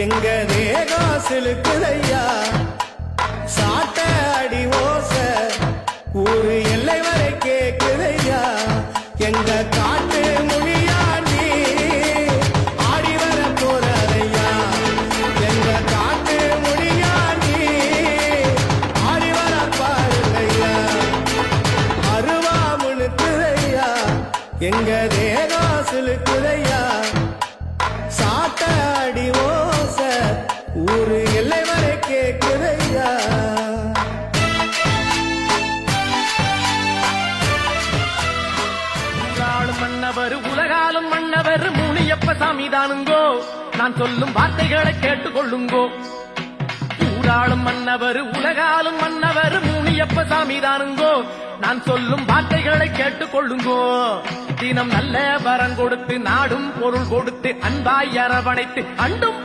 எங்க தேகம் சிலுக்குதையா சாட்ட அடி ஓச ஊரு எல்லை வரை கேக்குதையா எங்க காட்டு மொழியாண்டி ஆடி வர போறதையா எங்க காட்டு மொழியாண்டி ஆடி வர பாருதையா அருவா முழுக்குதையா எங்க தேகம் சிலுக்குதையா சாட்ட அடி ஓச ஊரு எல்லை வரை கேக்குதையா மன்னவர் உலகாலும் மன்னவர் முனியப்ப சாமி தானுங்கோ நான் சொல்லும் வார்த்தைகளை கேட்டுக்கொள்ளுங்கோ ஊராளும் மன்னவர் உலகாலும் மன்னவர் முனியப்ப சாமி தானுங்கோ நான் சொல்லும் வார்த்தைகளை கேட்டுக்கொள்ளுங்கோ தினம் நல்ல வரம் கொடுத்து நாடும் பொருள் கொடுத்து அன்பாய் அரவணைத்து அண்டும்